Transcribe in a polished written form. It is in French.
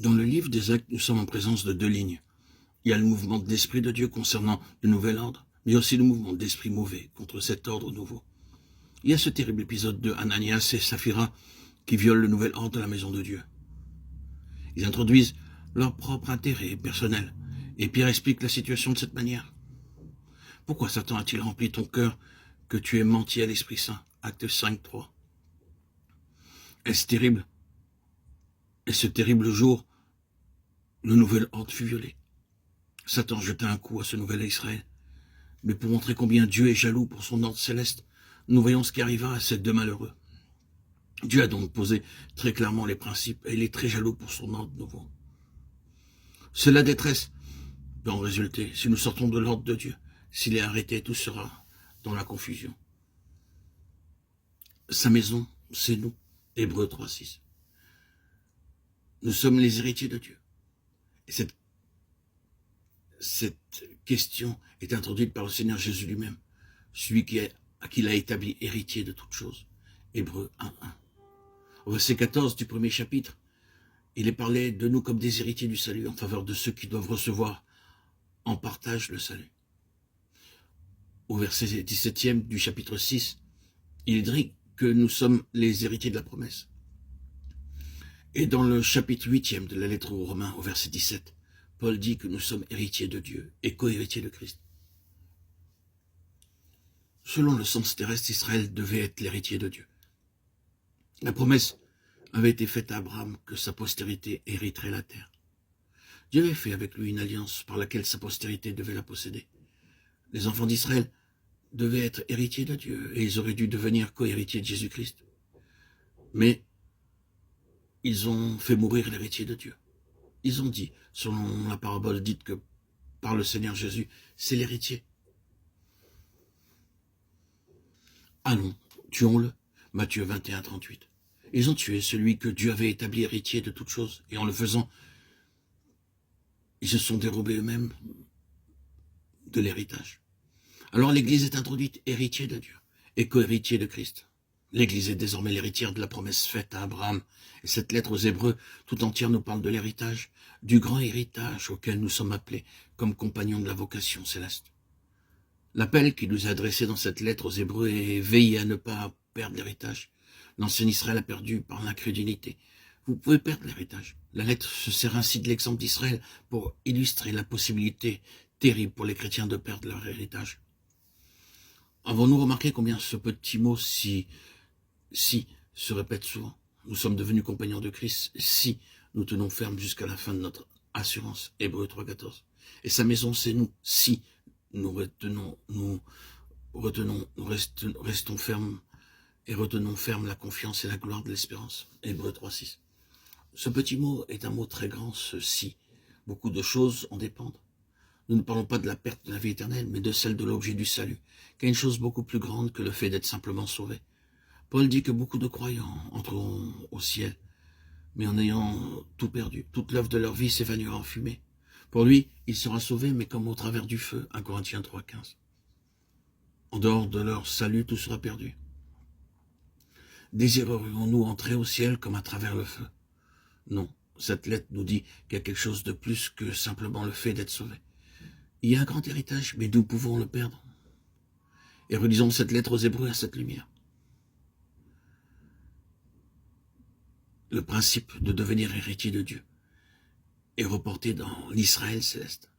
Dans le livre des Actes, nous sommes en présence de deux lignes. Il y a le mouvement de l'Esprit de Dieu concernant le nouvel ordre, mais aussi le mouvement d'esprit mauvais contre cet ordre nouveau. Il y a ce terrible épisode de Ananias et Saphira qui violent le nouvel ordre de la maison de Dieu. Ils introduisent leur propre intérêt personnel, et Pierre explique la situation de cette manière. Pourquoi Satan a-t-il rempli ton cœur que tu aies menti à l'Esprit Saint? Acte 5, 3. Est-ce terrible? Et ce terrible jour, le nouvel ordre fut violé. Satan jeta un coup à ce nouvel Israël. Mais pour montrer combien Dieu est jaloux pour son ordre céleste, nous voyons ce qui arriva à ces deux malheureux. Dieu a donc posé très clairement les principes et il est très jaloux pour son ordre nouveau. C'est la détresse peut en résulter si nous sortons de l'ordre de Dieu. S'il est arrêté, tout sera dans la confusion. Sa maison, c'est nous. Hébreux 3, 6. Nous sommes les héritiers de Dieu. Et cette question est introduite par le Seigneur Jésus lui-même, celui à qui il a établi héritier de toutes choses. Hébreux 1, 1. Au verset 14 du premier chapitre, il est parlé de nous comme des héritiers du salut en faveur de ceux qui doivent recevoir en partage le salut. Au verset 17e du chapitre 6, il dit que nous sommes les héritiers de la promesse. Et dans le chapitre 8e de la lettre aux Romains, au verset 17, Paul dit que nous sommes héritiers de Dieu et co-héritiers de Christ. Selon le sens terrestre, Israël devait être l'héritier de Dieu. La promesse avait été faite à Abraham que sa postérité hériterait la terre. Dieu avait fait avec lui une alliance par laquelle sa postérité devait la posséder. Les enfants d'Israël devaient être héritiers de Dieu et ils auraient dû devenir co-héritiers de Jésus-Christ. Mais ils ont fait mourir l'héritier de Dieu. Ils ont dit, selon la parabole dite que par le Seigneur Jésus, c'est l'héritier. Allons, tuons-le. Matthieu 21, 38. Ils ont tué celui que Dieu avait établi héritier de toutes choses, et en le faisant, ils se sont dérobés eux-mêmes de l'héritage. Alors l'Église est introduite héritier de Dieu et co-héritier de Christ. L'Église est désormais l'héritière de la promesse faite à Abraham. Et cette lettre aux Hébreux tout entière nous parle de l'héritage, du grand héritage auquel nous sommes appelés comme compagnons de la vocation céleste. L'appel qui nous est adressé dans cette lettre aux Hébreux est « Veillez à ne pas perdre l'héritage ». L'ancien Israël a perdu par l'incrédulité. Vous pouvez perdre l'héritage. La lettre se sert ainsi de l'exemple d'Israël pour illustrer la possibilité terrible pour les chrétiens de perdre leur héritage. Avons-nous remarqué combien ce petit mot « si » se répète souvent? Nous sommes devenus compagnons de Christ si nous tenons ferme jusqu'à la fin de notre assurance. Hébreux 3, 14. Et sa maison, c'est nous. Si nous restons fermes et retenons ferme la confiance et la gloire de l'espérance. Hébreux 3, 6. Ce petit mot est un mot très grand, ce si. Beaucoup de choses en dépendent. Nous ne parlons pas de la perte de la vie éternelle, mais de celle de l'objet du salut, qui est une chose beaucoup plus grande que le fait d'être simplement sauvé. Paul dit que beaucoup de croyants entreront au ciel, mais en ayant tout perdu. Toute l'œuvre de leur vie s'évanouira en fumée. Pour lui, il sera sauvé, mais comme au travers du feu, 1 Corinthiens 3, 15. En dehors de leur salut, tout sera perdu. Désirerions-nous entrer au ciel comme à travers le feu? Non, cette lettre nous dit qu'il y a quelque chose de plus que simplement le fait d'être sauvé. Il y a un grand héritage, mais nous pouvons le perdre. Et relisons cette lettre aux Hébreux à cette lumière. Le principe de devenir héritier de Dieu est reporté dans l'Israël céleste.